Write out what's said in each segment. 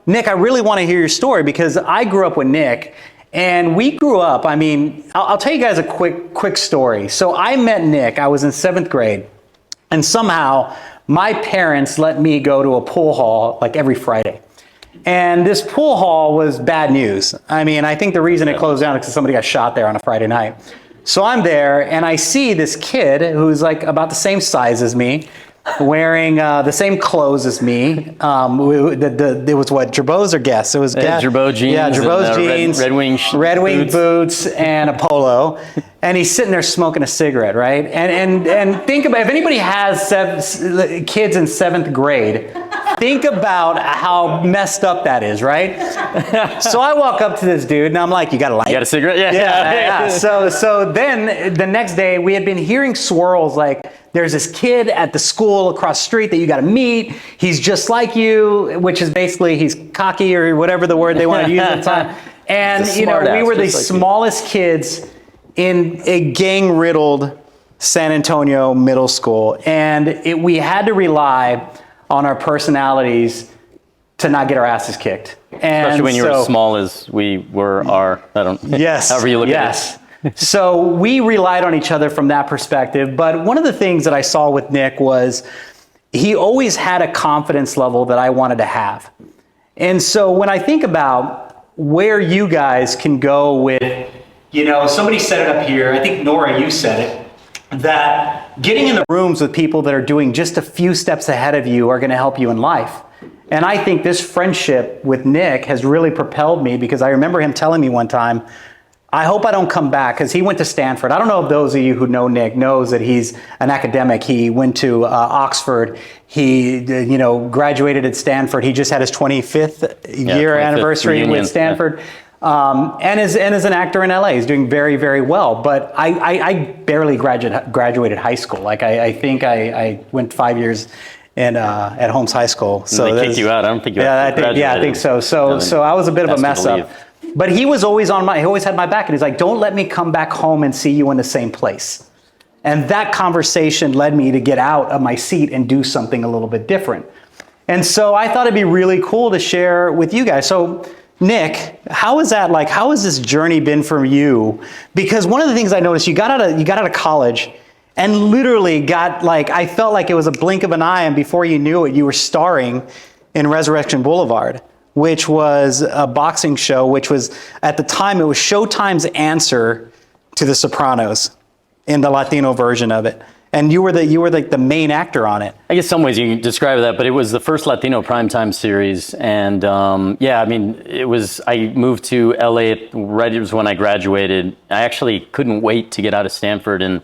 Nick, I really want to hear your story because I grew up with Nick. And we grew up, I mean, I'll tell you guys a quick story. So I met Nick, I was in 7th grade, and somehow my parents let me go to a pool hall like every Friday. And this pool hall was bad news. I mean, I think the reason it closed down is because somebody got shot there on a Friday night. So I'm there and I see this kid who's like about the same size as me, wearing the same clothes as me. It was what, Girbauds or Guess? It was Girbaud jeans. Yeah, Girbauds jeans, Red Wing boots, and a polo. And he's sitting there smoking a cigarette, right? And think about, if anybody has kids in 7th grade, think about how messed up that is, right? So I walk up to this dude and I'm like, you got a light? You got a cigarette? Yeah. So then the next day we had been hearing swirls like, there's this kid at the school across the street that you got to meet. He's just like you, which is basically he's cocky or whatever the word they want to use at the time. And you know, we were the smallest kids in a gang-riddled San Antonio middle school, and we had to rely on our personalities to not get our asses kicked. And especially when you were as small as we were, yes, however you look at it. So we relied on each other from that perspective. But one of the things that I saw with Nick was he always had a confidence level that I wanted to have. And so when I think about where you guys can go with, you know, somebody said it up here, I think Nora, you said it, that getting in the rooms with people that are doing just a few steps ahead of you are going to help you in life. And I think this friendship with Nick has really propelled me, because I remember him telling me one time, I hope I don't come back, because he went to Stanford. I don't know if those of you who know Nick knows that he's an academic. He went to Oxford. He, you know, graduated at Stanford. He just had his 25th year anniversary reunion with Stanford. And is an actor in LA. He's doing very, very well. But I barely graduated high school. Like I think I went 5 years at Holmes High School. So they kicked you out. I don't think you. I think so. So I was a bit of a mess up. But he was always he always had my back, and he's like, don't let me come back home and see you in the same place. And that conversation led me to get out of my seat and do something a little bit different. And so I thought it'd be really cool to share with you guys. So Nick, how is that like? How has this journey been for you? Because one of the things I noticed, you got out of college and literally got like, I felt like it was a blink of an eye, and before you knew it, you were starring in Resurrection Blvd, which was a boxing show, which was, at the time, it was Showtime's answer to The Sopranos in the Latino version of it. And you were like the main actor on it. I guess some ways you can describe that, but it was the first Latino primetime series. And yeah, I mean, I moved to LA right it was when I graduated. I actually couldn't wait to get out of Stanford. And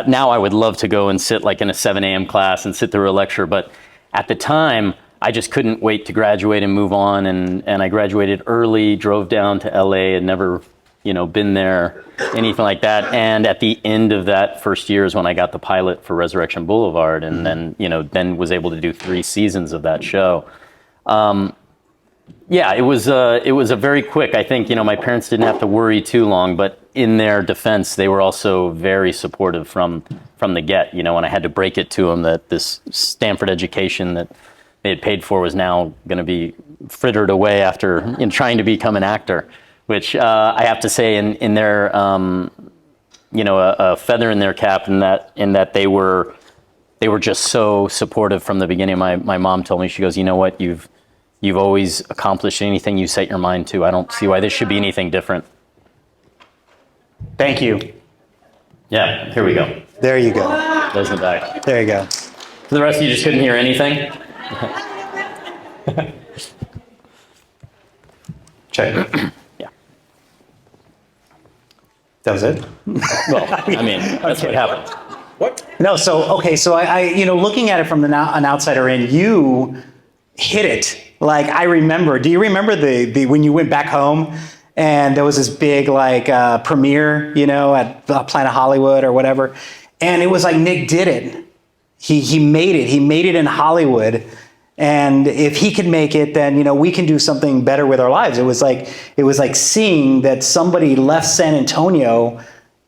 now I would love to go and sit like in a 7 a.m. class and sit through a lecture. But at the time, I just couldn't wait to graduate and move on, and I graduated early, drove down to LA, had never, been there, anything like that. And at the end of that first year is when I got the pilot for Resurrection Blvd, and then was able to do 3 seasons of that show. Yeah, it was a very quick. I think my parents didn't have to worry too long, but in their defense, they were also very supportive from the get. When I had to break it to them that this Stanford education that they had paid for was now going to be frittered away after trying to become an actor, which I have to say in their a feather in their cap in that they were just so supportive from the beginning. My mom told me, she goes, you know what, you've always accomplished anything you set your mind to. I don't see why this should be anything different. Thank you. Yeah, here we go. There you go. There's the back. There you go. For the rest of you just couldn't hear anything? Check. Yeah. That was it? Well, I mean, that's what happened. What? No, so I looking at it from an outsider in, you hit it. Like, I remember, do you remember the when you went back home and there was this big premiere, at Planet Hollywood or whatever, and it was like Nick did it. He made it. He made it in Hollywood. And if he could make it, then, we can do something better with our lives. It was like seeing that somebody left San Antonio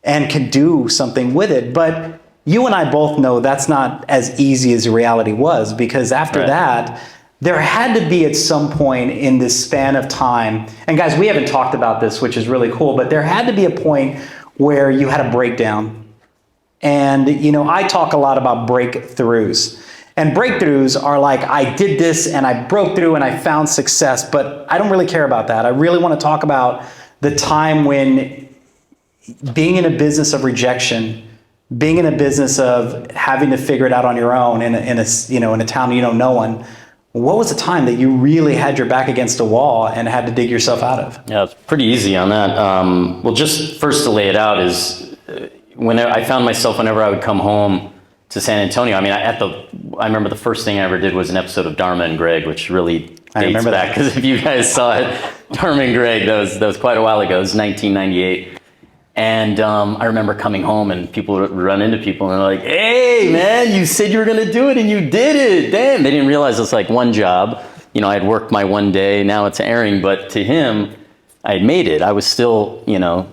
and could do something with it. But you and I both know that's not as easy as the reality was, because after that, there had to be at some point in this span of time, and guys, we haven't talked about this, which is really cool, but there had to be a point where you had a breakdown. And, you know, I talk a lot about breakthroughs. And breakthroughs are like, I did this and I broke through and I found success, but I don't really care about that. I really want to talk about the time when being in a business of rejection, being in a business of having to figure it out on your own in a town you know no one. What was the time that you really had your back against a wall and had to dig yourself out of? Yeah, it's pretty easy on that. Well, just first to lay it out is when I found myself whenever I would come home to San Antonio. I mean, I remember the first thing I ever did was an episode of Dharma and Greg, which really dates back, because if you guys saw it, Dharma and Greg, that was quite a while ago. It was 1998. And I remember coming home and people would run into people and they're like, hey, man, you said you were going to do it and you did it. Damn. They didn't realize it's like one job. You know, I'd worked my one day, now it's airing. But to him, I had made it. I was still, you know,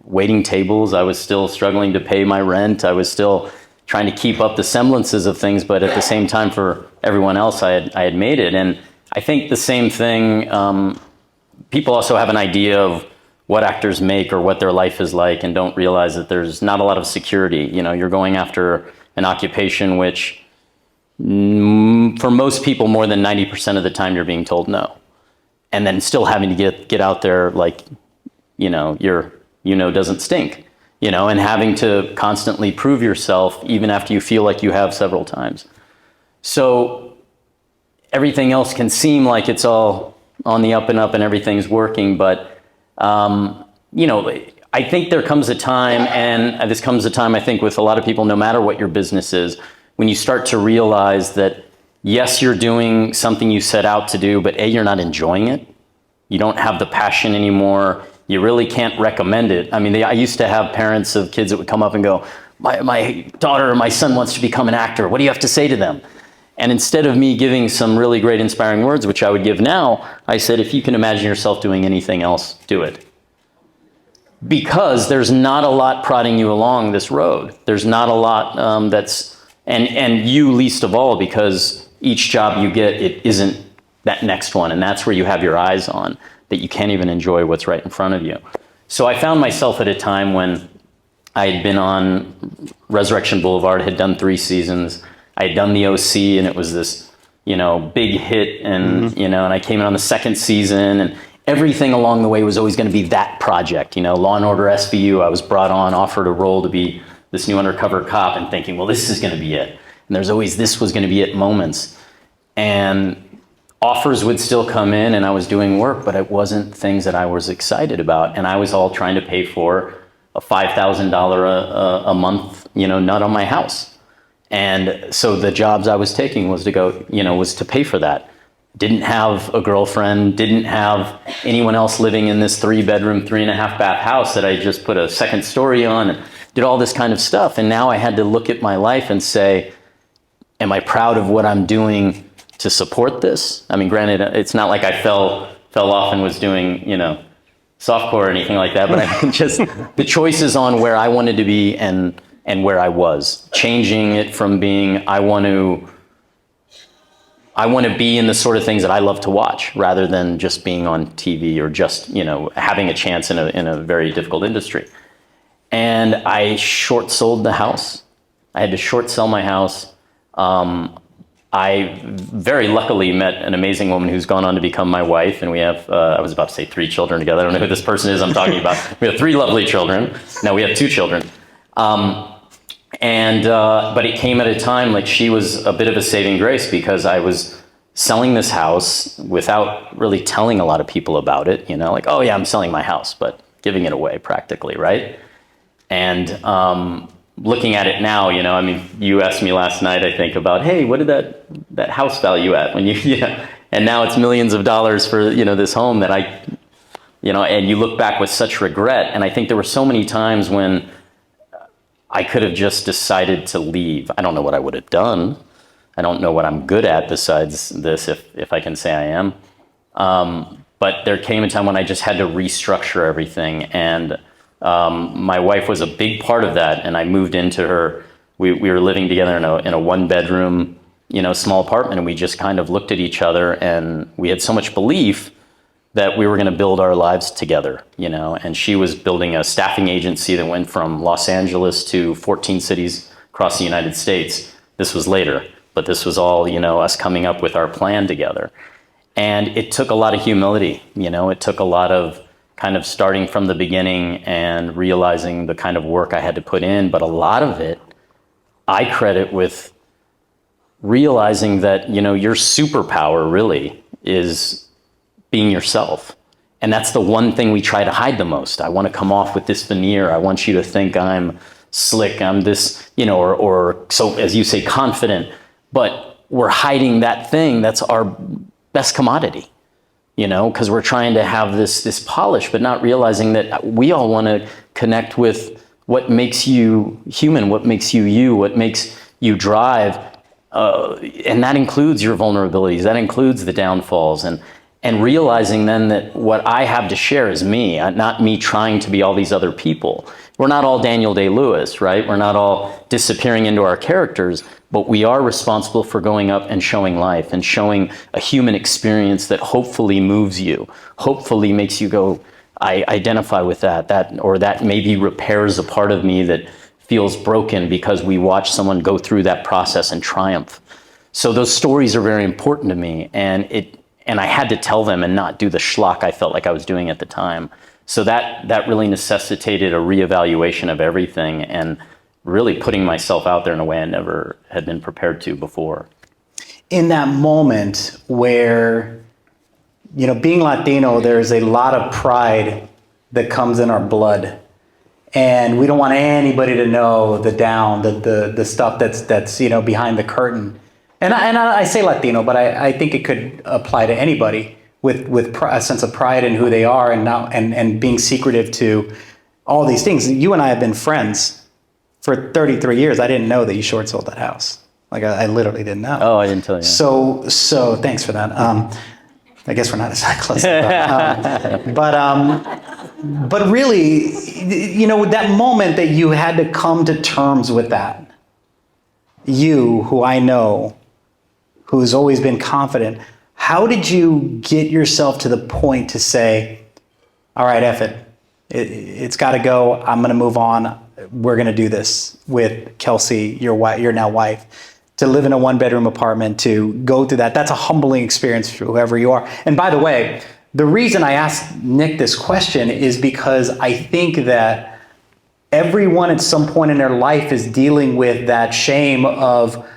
waiting tables. I was still struggling to pay my rent. I was still trying to keep up the semblances of things. But at the same time, for everyone else, I had made it. And I think the same thing, people also have an idea of what actors make or what their life is like and don't realize that there's not a lot of security. You know, you're going after an occupation which for most people, more than 90% of the time, you're being told no. And then still having to get out there like, you know, doesn't stink, you know, and having to constantly prove yourself even after you feel like you have several times. So everything else can seem like it's all on the up and up and everything's working, but you know, I think there comes a time, and this comes a time, I think, with a lot of people, no matter what your business is, when you start to realize that, yes, you're doing something you set out to do, but A, you're not enjoying it. You don't have the passion anymore. You really can't recommend it. I mean, I used to have parents of kids that would come up and go, my daughter or my son wants to become an actor. What do you have to say to them? And instead of me giving some really great inspiring words, which I would give now, I said, if you can imagine yourself doing anything else, do it. Because there's not a lot prodding you along this road. There's not a lot and you least of all, because each job you get, it isn't that next one. And that's where you have your eyes on, that you can't even enjoy what's right in front of you. So I found myself at a time when I had been on Resurrection Blvd, had done 3 seasons. I had done the OC and it was this, you know, big hit, and, you know, and I came in on the 2nd season, and everything along the way was always going to be that project, you know, Law and Order SVU. I was brought on, offered a role to be this new undercover cop, and thinking, well, this is going to be it. And there's always, this was going to be it moments. And offers would still come in and I was doing work, but it wasn't things that I was excited about. And I was all trying to pay for a $5,000 a month, you know, nut on my house. And so the jobs I was taking was to go, you know, was to pay for that. Didn't have a girlfriend, didn't have anyone else living in this 3-bedroom, 3.5-bath house that I just put a 2nd story on, and did all this kind of stuff. And now I had to look at my life and say, am I proud of what I'm doing to support this? I mean, granted, it's not like I fell off and was doing, you know, softcore or anything like that, but I mean, just the choices on where I wanted to be and where I was, changing it from being, I want to be in the sort of things that I love to watch, rather than just being on TV or just, you know, having a chance in a very difficult industry. And I short sold the house. I had to short sell my house. I very luckily met an amazing woman who's gone on to become my wife, and we have, I was about to say 3 children together. I don't know who this person is I'm talking about. We have 3 lovely children. Now we have 2 children. But it came at a time, like, she was a bit of a saving grace, because I was selling this house without really telling a lot of people about it, you know, like, oh yeah, I'm selling my house, but giving it away practically, right? And looking at it now, you know, I mean, you asked me last night, I think, about, hey, what did that house value at when you know, and now it's millions of dollars for, you know, this home that I, you know, and you look back with such regret. And I think there were so many times when I could have just decided to leave. I don't know what I would have done. I don't know what I'm good at besides this, if I can say I am. But there came a time when I just had to restructure everything. And my wife was a big part of that. And I moved into her, we were living together in a 1-bedroom small apartment, and we just kind of looked at each other, and we had so much belief that we were going to build our lives together, and she was building a staffing agency that went from Los Angeles to 14 cities across the United States. This was later, but this was all, us coming up with our plan together. And it took a lot of humility, it took a lot of kind of starting from the beginning and realizing the kind of work I had to put in. But a lot of it, I credit with realizing that, your superpower really is being yourself. And that's the one thing we try to hide the most. I want to come off with this veneer. I want you to think I'm slick, I'm this, or so, as you say, confident. But we're hiding that thing that's our best commodity, because we're trying to have this polish, but not realizing that we all want to connect with what makes you human, what makes you you, what makes you drive. And that includes your vulnerabilities, that includes the downfalls, and realizing then that what I have to share is me, not me trying to be all these other people. We're not all Daniel Day-Lewis, right? We're not all disappearing into our characters, but we are responsible for going up and showing life and showing a human experience that hopefully moves you, hopefully makes you go, I identify with that, or that maybe repairs a part of me that feels broken because we watch someone go through that process and triumph. So those stories are very important to me, and I had to tell them and not do the schlock I felt like I was doing at the time. So that really necessitated a reevaluation of everything and really putting myself out there in a way I never had been prepared to before. In that moment where, being Latino, there's a lot of pride that comes in our blood. And we don't want anybody to know the stuff that's behind the curtain. And I say Latino, but I think it could apply to anybody with a sense of pride in who they are and being secretive to all these things. You and I have been friends for 33 years. I didn't know that you short sold that house. Like I literally didn't know. Oh, I didn't tell you. So thanks for that. I guess we're not as close. But really, that moment that you had to come to terms with that, you, who I know, who's always been confident, how did you get yourself to the point to say, all right, F it. It's got to go. I'm going to move on. We're going to do this with Kelsey, your now wife, to live in a one-bedroom apartment, to go through that. That's a humbling experience for whoever you are. And by the way, the reason I asked Nick this question is because I think that everyone at some point in their life is dealing with that shame of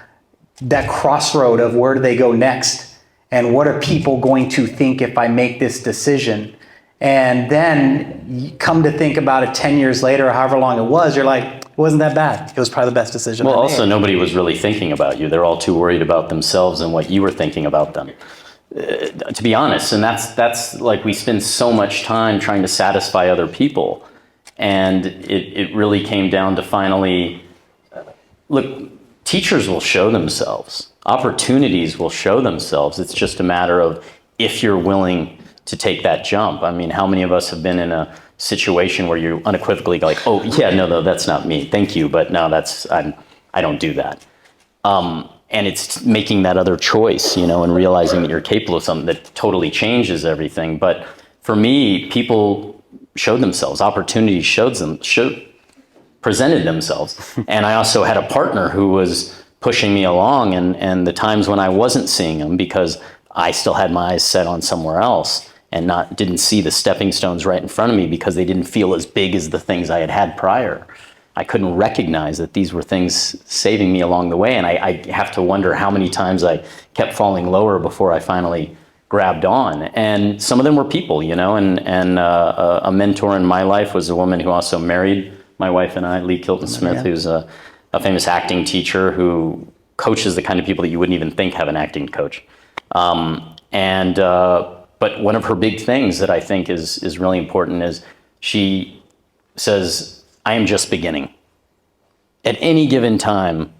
that crossroad of where do they go next? And what are people going to think if I make this decision? And then you come to think about it 10 years later, or however long it was, you're like, it wasn't that bad. It was probably the best decision I made. Also, nobody was really thinking about you. They're all too worried about themselves and what you were thinking about them. To be honest, and that's like we spend so much time trying to satisfy other people. And it really came down to finally, look, teachers will show themselves. Opportunities will show themselves. It's just a matter of if you're willing to take that jump. I mean, how many of us have been in a situation where you unequivocally go like, oh, yeah, no, that's not me. Thank you, but no, I don't do that. And it's making that other choice, and realizing that you're capable of something that totally changes everything. But for me, people showed themselves. Opportunities presented themselves. And I also had a partner who was pushing me along, and the times when I wasn't seeing him because I still had my eyes set on somewhere else and didn't see the stepping stones right in front of me because they didn't feel as big as the things I had prior. I couldn't recognize that these were things saving me along the way. And I have to wonder how many times I kept falling lower before I finally grabbed on. And some of them were people, and a mentor in my life was a woman who also married my wife and I, Lee Kilton Smith, who's a famous acting teacher who coaches the kind of people that you wouldn't even think have an acting coach. But one of her big things that I think is really important is she says, I am just beginning. At any given time,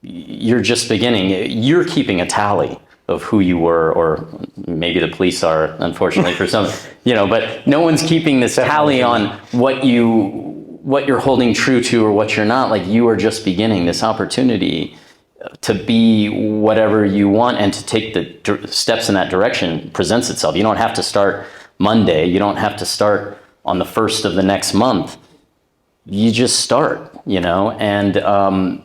you're just beginning. You're keeping a tally of who you were, or maybe the police are, unfortunately for some, but no one's keeping this tally on what you're holding true to or what you're not. Like, you are just beginning. This opportunity to be whatever you want and to take the steps in that direction presents itself. You don't have to start Monday. You don't have to start on the 1st of the next month. You just start, you know, and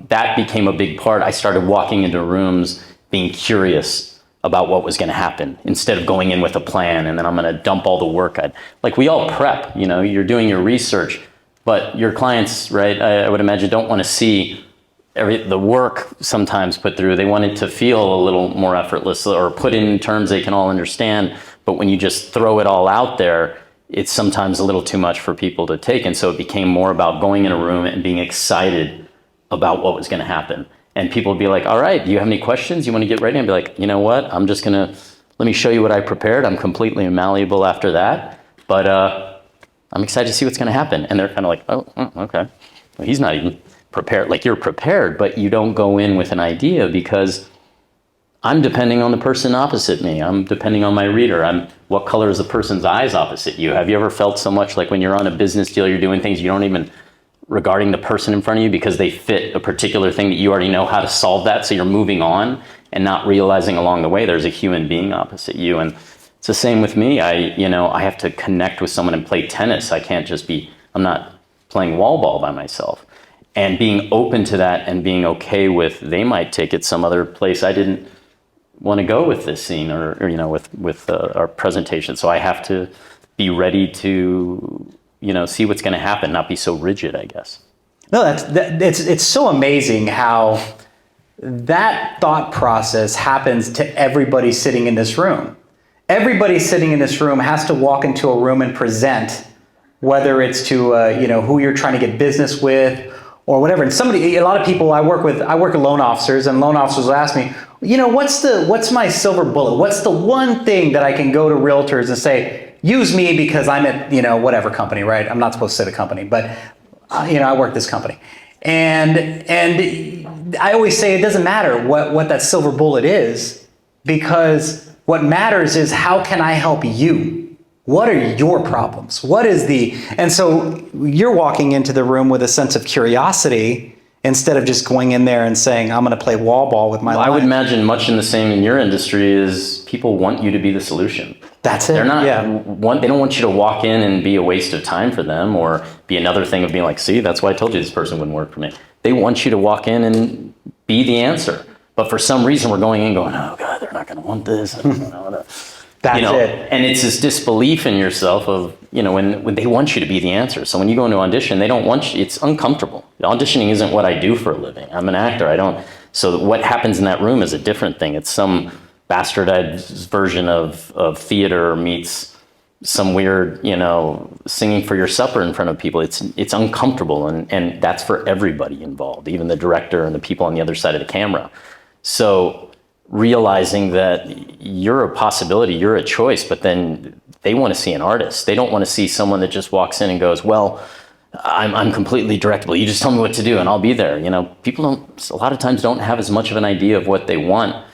that became a big part. I started walking into rooms being curious about what was going to happen instead of going in with a plan and then I'm going to dump all the work. Like we all prep, you know, you're doing your research, but your clients, right, I would imagine don't want to see the work sometimes put through. They want it to feel a little more effortless or put in terms they can all understand. But when you just throw it all out there, it's sometimes a little too much for people to take. And so it became more about going in a room and being excited about what was going to happen. And people would be like, all right, do you have any questions? You want to get ready? And I'd be like, you know what? I'm just going to, let me show you what I prepared. I'm completely malleable after that. But I'm excited to see what's going to happen. And they're kind of like, oh, okay. Well, he's not even prepared. Like you're prepared, but you don't go in with an idea because I'm depending on the person opposite me. I'm depending on my reader. What color is the person's eyes opposite you? Have you ever felt so much like when you're on a business deal, you're doing things you don't even regarding the person in front of you because they fit a particular thing that you already know how to solve that. So you're moving on and not realizing along the way there's a human being opposite you. And it's the same with me. I have to connect with someone and play tennis. I can't just I'm not playing wall ball by myself. And being open to that and being okay with they might take it some other place I didn't want to go with this scene or you know, with our presentation. So I have to be ready to, you know, see what's going to happen, not be so rigid, I guess. No, it's so amazing how that thought process happens to everybody sitting in this room. Everybody sitting in this room has to walk into a room and present, whether it's to you know, who you're trying to get business with or whatever. And a lot of people I work with loan officers, and loan officers will ask me, you know, what's my silver bullet? What's the one thing that I can go to realtors and say, use me because I'm at, you know, whatever company, right? I'm not supposed to say the company, but you know, I work this company. And I always say it doesn't matter what that silver bullet is, because what matters is how can I help you? What are your problems? And so you're walking into the room with a sense of curiosity instead of just going in there and saying, I'm going to play wall ball with my life. I would imagine much in the same in your industry is people want you to be the solution. That's it. They're not, yeah. They don't want you to walk in and be a waste of time for them or be another thing of being like, see, that's why I told you this person wouldn't work for me. They want you to walk in and be the answer. But for some reason we're going in going, oh God, they're not going to want this. I don't know. That's it. And it's this disbelief in yourself of, you know, when they want you to be the answer. So when you go into audition, they don't want you, it's uncomfortable. Auditioning isn't what I do for a living. I'm an actor. So what happens in that room is a different thing. It's some bastardized version of theater meets some weird, you know, singing for your supper in front of people. It's uncomfortable. And that's for everybody involved, even the director and the people on the other side of the camera. So realizing that you're a possibility, you're a choice, but then they want to see an artist. They don't want to see someone that just walks in and goes, well, I'm completely directable. You just tell me what to do and I'll be there. You know, people a lot of times don't have as much of an idea of what they want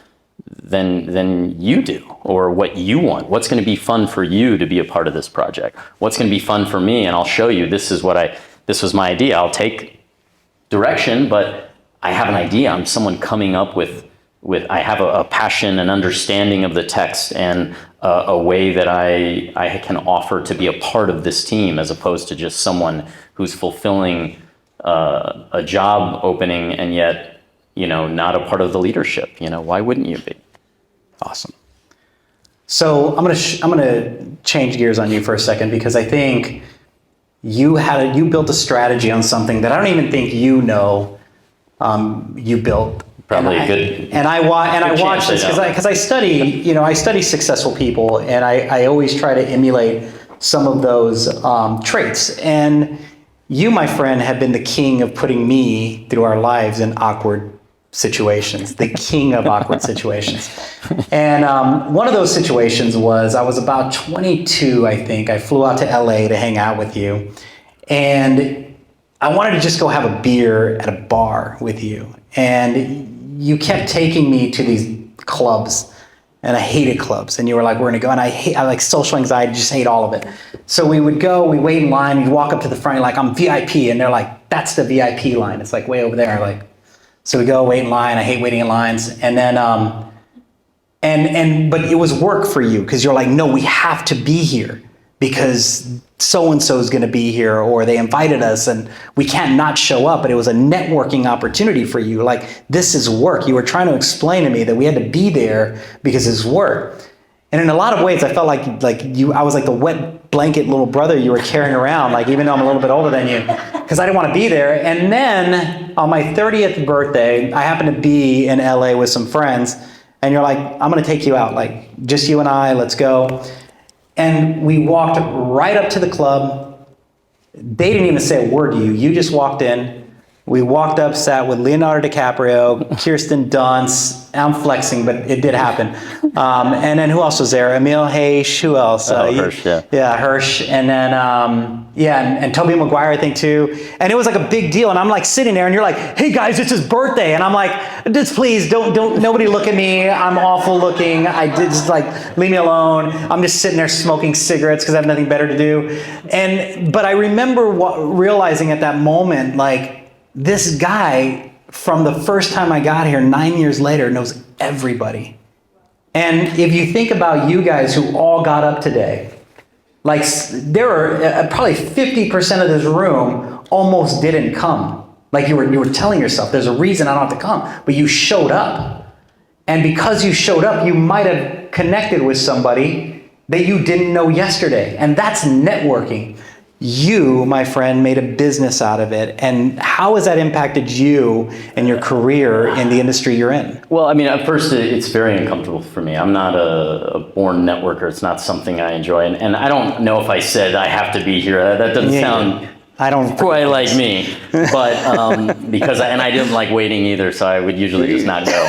than you do, or what you want. What's going to be fun for you to be a part of this project? What's going to be fun for me? And I'll show you, this was my idea. I'll take direction, but I have an idea. I'm someone coming up with I have a passion and understanding of the text and a way that I can offer to be a part of this team, as opposed to just someone who's fulfilling a job opening and yet, you know, not a part of the leadership. You know, why wouldn't you be? Awesome. So I'm gonna change gears on you for a second, because I think you built a strategy on something that I don't even think you know you built. Probably good. And I watch this because I study successful people, and I always try to emulate some of those traits. And you, my friend, have been the king of putting me through our lives in awkward situations, the king of awkward situations. And one of those situations was, I was about 22, I think. I flew out to LA to hang out with you. And I wanted to just go have a beer at a bar with you. And you kept taking me to these clubs, and I hated clubs. And you were like, we're gonna go. And I like social anxiety, just hate all of it. So we would go, we wait in line, you walk up to the front, you're like, I'm VIP. And they're like, that's the VIP line. It's like way over there. Like, So we go wait in line. I hate waiting in lines. And then, but it was work for you because you're like, no, we have to be here because so-and-so is going to be here, or they invited us and we can't not show up. But it was a networking opportunity for you. Like, this is work. You were trying to explain to me that we had to be there because it's work. And in a lot of ways, I felt like I was like the wet blanket little brother you were carrying around, like, even though I'm a little bit older than you, because I didn't want to be there. And then on my 30th birthday, I happened to be in LA with some friends, and you're like, I'm going to take you out, like, just you and I, let's go. And we walked right up to the club. They didn't even say a word to you. You just walked in. We walked up, sat with Leonardo DiCaprio, Kirsten Dunst. I'm flexing, but it did happen. And then who else was there? Emil Hayes, who else? Hirsch, yeah. Yeah, Hirsch. And then, and Tobey Maguire, I think, too. And it was like a big deal. And I'm like sitting there, and you're like, hey, guys, it's his birthday. And I'm like, just please, don't nobody look at me. I'm awful looking. I did just, like, leave me alone. I'm just sitting there smoking cigarettes because I have nothing better to do. But I remember realizing at that moment, like, this guy, from the first time I got here 9 years later, knows everybody. And if you think about you guys who all got up today, like, there are probably 50% of this room almost didn't come. Like, you were telling yourself, there's a reason I don't have to come, but you showed up. And because you showed up, you might have connected with somebody that you didn't know yesterday. And that's networking. You, my friend, made a business out of it. And how has that impacted you and your career in the industry you're in? Well, I mean, at first, it's very uncomfortable for me. I'm not a born networker. It's not something I enjoy. And I don't know if I said I have to be here. That doesn't sound I don't quite like me. But because I didn't like waiting either, so I would usually just not go.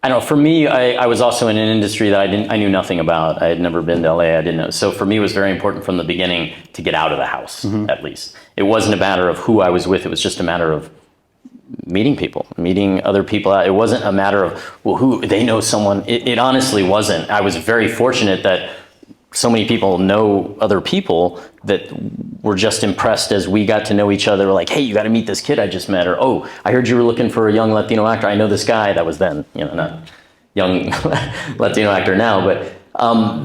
I don't know, for me, I was also in an industry that I knew nothing about. I had never been to LA, I didn't know. So for me, it was very important from the beginning to get out of the house, at least. It wasn't a matter of who I was with, it was just a matter of meeting people, meeting other people. It wasn't a matter of, well, who, they know someone. It honestly wasn't. I was very fortunate that so many people know other people that were just impressed as we got to know each other. Like, hey, you got to meet this kid I just met. Or, oh, I heard you were looking for a young Latino actor. I know this guy. That was then, not young Latino actor now. But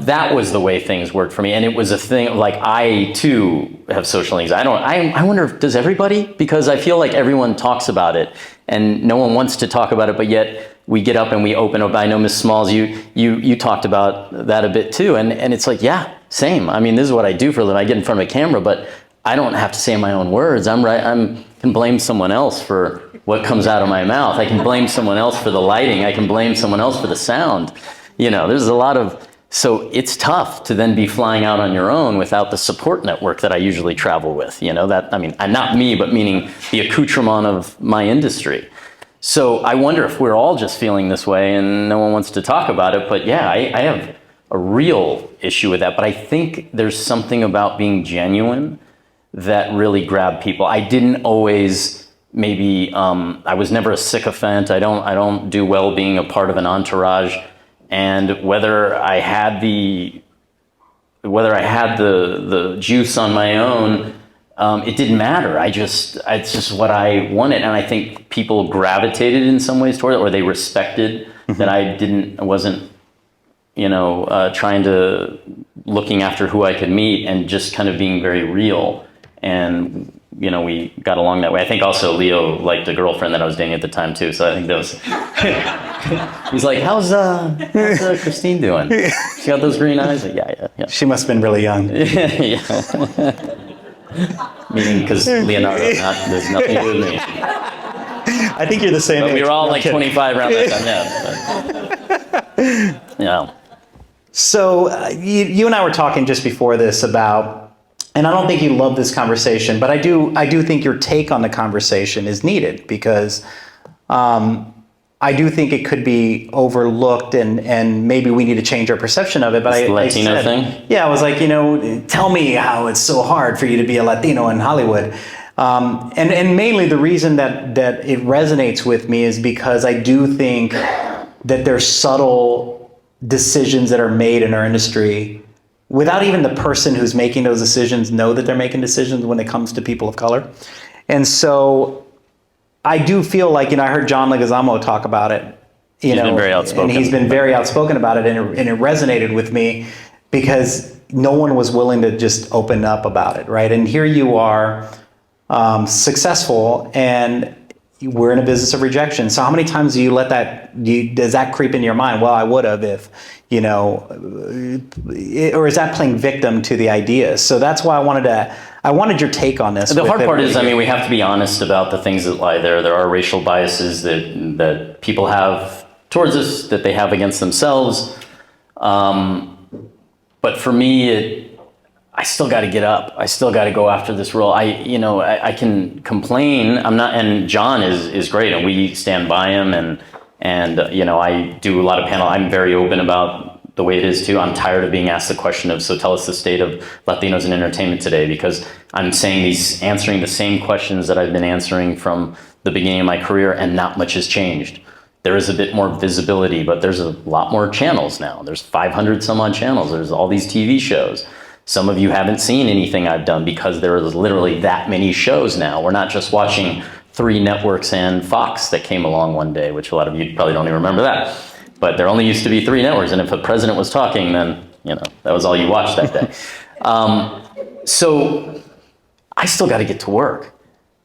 that was the way things worked for me. And it was a thing, like, I too have social anxiety. I wonder if, does everybody? Because I feel like everyone talks about it and no one wants to talk about it, but yet we get up and we open up. I know, Ms. Smalls, you talked about that a bit too. And it's like, yeah, same. I mean, this is what I do for a living. I get in front of a camera, but I don't have to say my own words. I can blame someone else for what comes out of my mouth. I can blame someone else for the lighting. I can blame someone else for the sound. There's a lot of, so it's tough to then be flying out on your own without the support network that I usually travel with. Not me, but meaning the accoutrement of my industry. So I wonder if we're all just feeling this way and no one wants to talk about it. But yeah, I have a real issue with that. But I think there's something about being genuine that really grabbed people. I didn't always, maybe, I was never a sycophant. I don't do well being a part of an entourage. And whether I had the juice on my own, it didn't matter. It's just what I wanted. And I think people gravitated in some ways toward it, or they respected that I wasn't, trying to, looking after who I could meet and just kind of being very real. And, we got along that way. I think also Leo liked a girlfriend that I was dating at the time too. So I think that was, he's like, how's Christine doing? She got those green eyes? Like, yeah. She must have been really young. Yeah. Meaning, because Leonardo, there's nothing to do with me. I think you're the same age. We were all like 25 around that time, yeah. So you and I were talking just before this about, and I don't think you love this conversation, but I do think your take on the conversation is needed because I do think it could be overlooked and maybe we need to change our perception of it. But the Latino thing? Yeah, I was like, tell me how it's so hard for you to be a Latino in Hollywood. And mainly the reason that it resonates with me is because I do think that there's subtle decisions that are made in our industry without even the person who's making those decisions know that they're making decisions when it comes to people of color. And so I do feel like, I heard John Leguizamo talk about it. He's been very outspoken. And he's been very outspoken about it, and it resonated with me because no one was willing to just open up about it, right? And here you are, successful, and we're in a business of rejection. So how many times do you let that, does that creep in your mind? Well, I would have if, or is that playing victim to the ideas? So that's why I wanted your take on this. The hard part is, we have to be honest about the things that lie there. There are racial biases that people have towards us, that they have against themselves. But for me, I still got to get up. I still got to go after this role. I can complain. I'm not, and John is great, and we stand by him. And I do a lot of panel. I'm very open about the way it is too. I'm tired of being asked the question of, so tell us the state of Latinos in entertainment today, because I'm answering the same questions that I've been answering from the beginning of my career, and not much has changed. There is a bit more visibility, but there's a lot more channels now. There's 500 some odd channels. There's all these TV shows. Some of you haven't seen anything I've done because there is literally that many shows now. We're not just watching 3 networks and Fox that came along one day, which a lot of you probably don't even remember that. But there only used to be 3 networks, and if a president was talking, then that was all you watched that day. So I still got to get to work.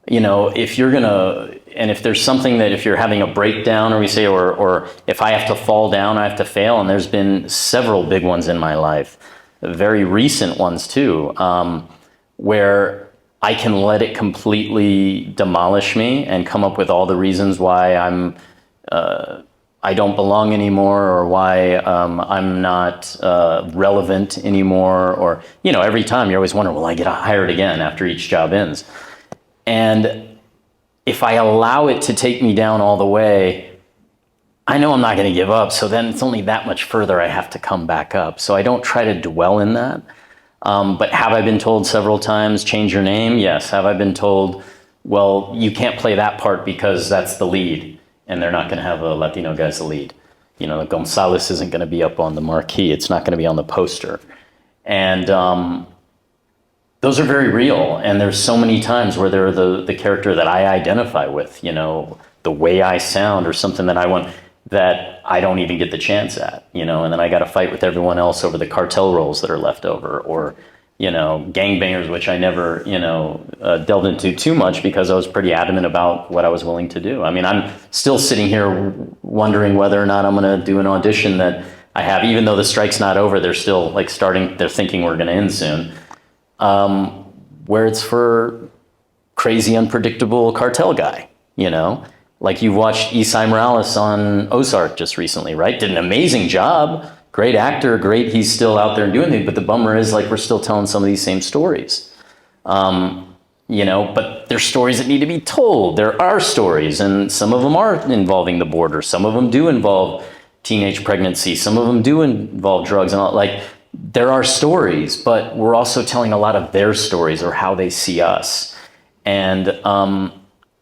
If you're gonna, and if there's something that, if you're having a breakdown, or we say, or if I have to fall down, I have to fail, and there's been several big ones in my life, very recent ones too, where I can let it completely demolish me and come up with all the reasons why I don't belong anymore, or why I'm not relevant anymore, or every time you're always wondering, will I get hired again after each job ends? And if I allow it to take me down all the way, I know I'm not going to give up, so then it's only that much further I have to come back up. So I don't try to dwell in that. But have I been told several times, change your name? Yes. Have I been told, well, you can't play that part because that's the lead, and they're not going to have a Latino guy as the lead. Gonzalez isn't going to be up on the marquee. It's not going to be on the poster. And those are very real. And there's so many times where they're the character that I identify with, the way I sound, or something that I want, that I don't even get the chance at, and then I got to fight with everyone else over the cartel roles that are left over, or, gangbangers, which I never, delved into too much because I was pretty adamant about what I was willing to do. I'm still sitting here wondering whether or not I'm going to do an audition that I have, even though the strike's not over, they're still they're thinking we're going to end soon, where it's for crazy, unpredictable cartel guy, Like you've watched Isai Morales on Ozark just recently, right? Did an amazing job. Great actor, great. He's still out there doing things. But the bummer is, we're still telling some of these same stories. But there's stories that need to be told. There are stories, and some of them are involving the border. Some of them do involve teenage pregnancy. Some of them do involve drugs and all. There are stories, but we're also telling a lot of their stories, or how they see us. And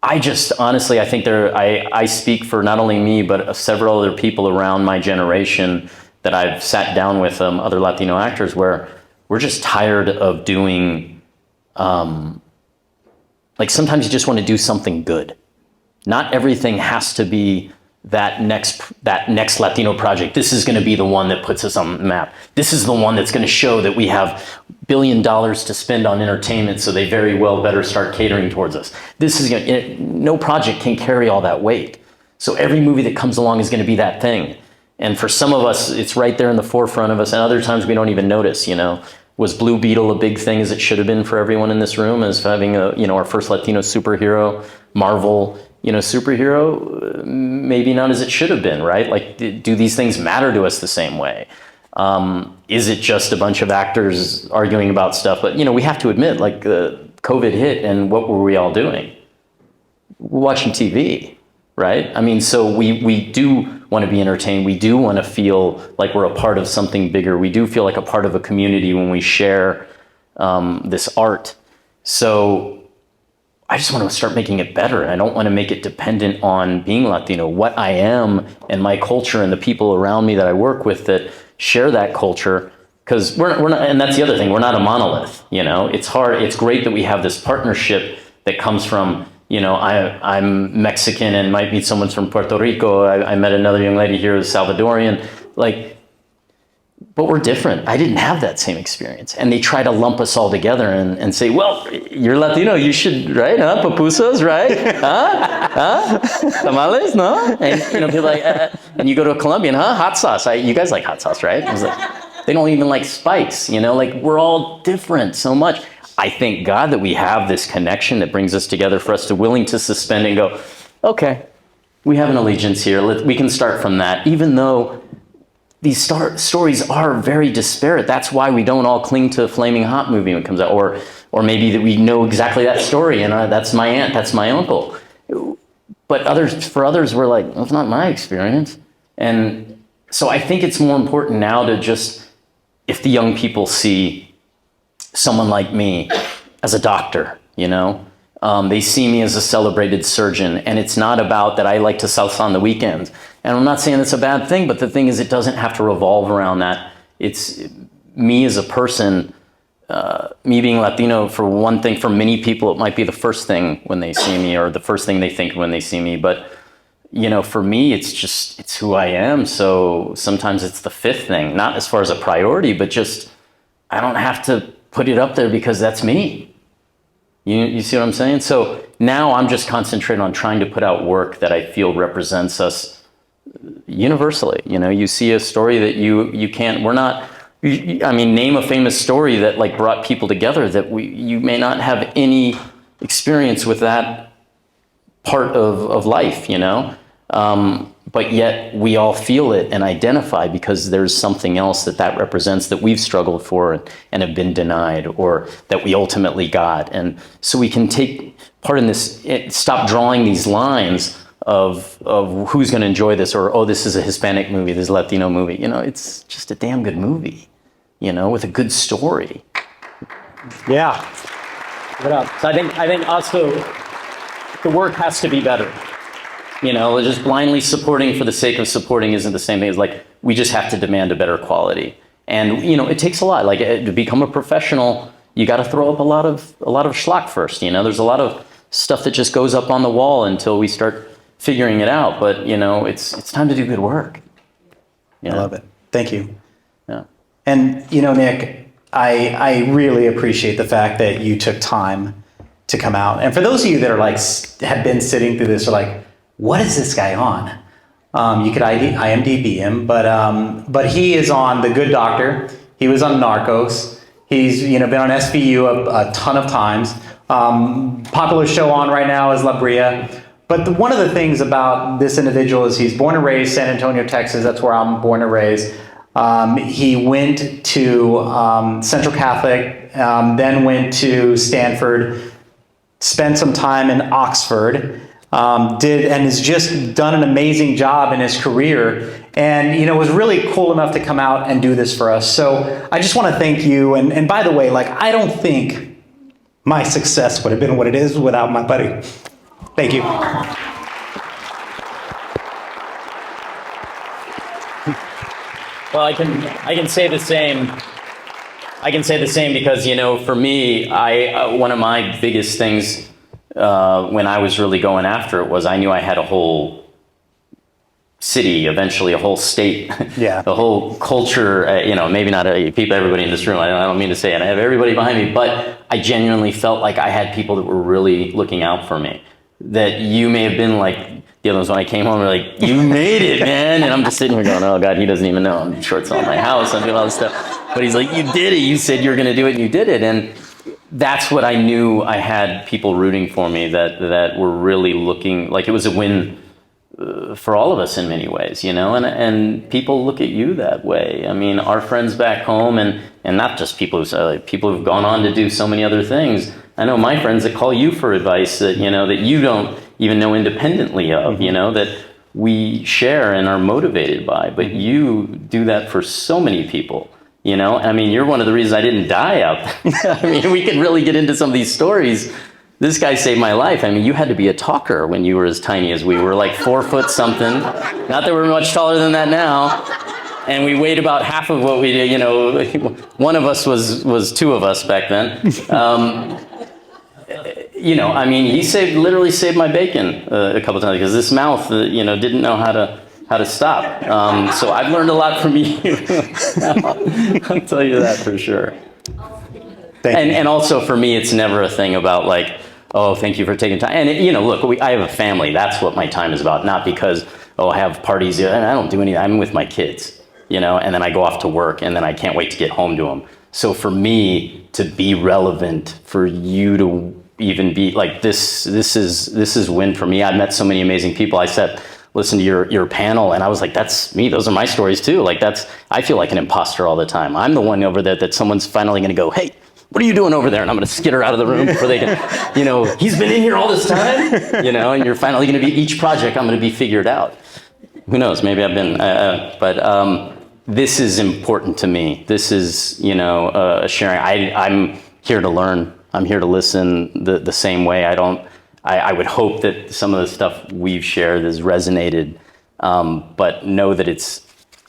I just, honestly, I think I speak for not only me, but several other people around my generation that I've sat down with, other Latino actors, where we're just tired of doing, sometimes you just want to do something good. Not everything has to be that next Latino project. This is going to be the one that puts us on the map. This is the one that's going to show that we have $1 billion to spend on entertainment, so they very well better start catering towards us. No project can carry all that weight. So every movie that comes along is going to be that thing. And for some of us, it's right there in the forefront of us, and other times we don't even notice. Was Blue Beetle a big thing, as it should have been for everyone in this room, as having our first Latino superhero, Marvel, superhero? Maybe not as it should have been, right? Do these things matter to us the same way? Is it just a bunch of actors arguing about stuff? But, we have to admit, COVID hit, and what were we all doing? We're watching TV, right? So we do want to be entertained. We do want to feel like we're a part of something bigger. We do feel like a part of a community when we share this art. So I just want to start making it better. I don't want to make it dependent on being Latino. What I am and my culture and the people around me that I work with that share that culture, because we're not, and that's the other thing, we're not a monolith, you know. It's hard, it's great that we have this partnership that comes from, you know, I'm Mexican and might meet someone from Puerto Rico. I met another young lady here who's Salvadorian, like, but we're different. I didn't have that same experience. And they try to lump us all together and say, well, you're Latino, you should, right? Huh? Pupusas, right? Huh? Tamales, no? And, you know, people like, and you go to a Colombian, huh? Hot sauce. You guys like hot sauce, right? I was like, they don't even like spice, you know? Like, we're all different so much. I thank God that we have this connection that brings us together for us to willing to suspend and go, okay, we have an allegiance here. We can start from that, even though these stories are very disparate. That's why we don't all cling to a Flaming Hot movie when it comes out, or maybe that we know exactly that story and that's my aunt, that's my uncle. But for others, we're like, well, it's not my experience. And so I think it's more important now to just, if the young people see someone like me as a doctor, you know, they see me as a celebrated surgeon, and it's not about that I like to sauce on the weekends. And I'm not saying it's a bad thing, but the thing is, it doesn't have to revolve around that. It's me as a person, me being Latino, for one thing, for many people, it might be the first thing when they see me, or the first thing they think when they see me. But, you know, for me, it's who I am. So sometimes it's the fifth thing, not as far as a priority, but just, I don't have to put it up there because that's me. You see what I'm saying? So now I'm just concentrating on trying to put out work that I feel represents us universally. You know, you see a story that you can't, we're not, I mean, name a famous story that like brought people together that you may not have any experience with that part of life, you know? But yet we all feel it and identify because there's something else that represents that we've struggled for and have been denied, or that we ultimately got. And so we can take part in this, stop drawing these lines of who's going to enjoy this, or, oh, this is a Hispanic movie, this is a Latino movie. You know, it's just a damn good movie, you know, with a good story. Yeah. What up? So I think also the work has to be better. You know, just blindly supporting for the sake of supporting isn't the same thing as, like, we just have to demand a better quality. And, you know, it takes a lot. Like, to become a professional, you got to throw up a lot of schlock first. You know, there's a lot of stuff that just goes up on the wall until we start figuring it out. But, you know, it's time to do good work. I love it. Thank you. Yeah. And, you know, Nick, I really appreciate the fact that you took time to come out. And for those of you that are like, have been sitting through this, are like, what is this guy on? You could IMDb him, but he is on The Good Doctor. He was on Narcos. He's, you know, been on SVU a ton of times. Popular show on right now is La Brea. But one of the things about this individual is he's born and raised San Antonio, Texas. That's where I'm born and raised. He went to Central Catholic, then went to Stanford, spent some time in Oxford, and has just done an amazing job in his career, and, you know, was really cool enough to come out and do this for us. So I just want to thank you. And by the way, like, I don't think my success would have been what it is without my buddy. Thank you. Well, I can say the same. I can say the same because, you know, for me, one of my biggest things when I was really going after it was I knew I had a whole city, eventually a whole state, Yeah. a whole culture, you know, maybe not everybody in this room, I don't mean to say it, I have everybody behind me, but I genuinely felt like I had people that were really looking out for me. That you may have been like, the others when I came home, were like, you made it, man. And I'm just sitting here going, oh God, he doesn't even know. I'm short selling my house, I'm doing all this stuff. But he's like, you did it. You said you were going to do it and you did it. And that's what I knew. I had people rooting for me that were really looking like it was a win for all of us in many ways, you know, and people look at you that way. I mean, our friends back home, and not just people who've gone on to do so many other things. I know my friends that call you for advice that, you know, that you don't even know independently of, you know, that we share and are motivated by, but you do that for so many people. You know, I mean, you're one of the reasons I didn't die out there. I mean, we could really get into some of these stories. This guy saved my life. I mean, you had to be a talker when you were as tiny as we were, like 4 foot something. Not that we're much taller than that now. and we weighed about half of what we did. You know, one of us was two of us back then. You know, I mean, he literally saved my bacon a couple times because this mouth, you know, didn't know how to stop. So I've learned a lot from you. I'll tell you that for sure. And also for me, it's never a thing about like, oh, thank you for taking time. And you know, look, I have a family. That's what my time is about. Not because, oh, I have parties. I don't do anything. I'm with my kids, you know, and then I go off to work and then I can't wait to get home to them. So for me to be relevant, for you to even be like this is win for me. I've met so many amazing people. I listened to your panel and I was like, that's me. Those are my stories too. Like I feel like an imposter all the time. I'm the one over there that someone's finally going to go, hey, what are you doing over there? And I'm going to skitter out of the room before they can, you know, he's been in here all this time, you know, and you're finally going to be, each project I'm going to be figured out. Who knows? Maybe I've been, but this is important to me. This is, you know, sharing. I'm here to learn. I'm here to listen the same way. I would hope that some of the stuff we've shared has resonated, but know that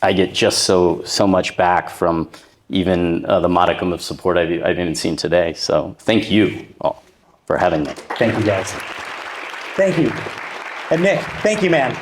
I get just so much back from even the modicum of support I've even seen today. So thank you all for having me. Thank you, guys. Thank you. And Nick, thank you, man.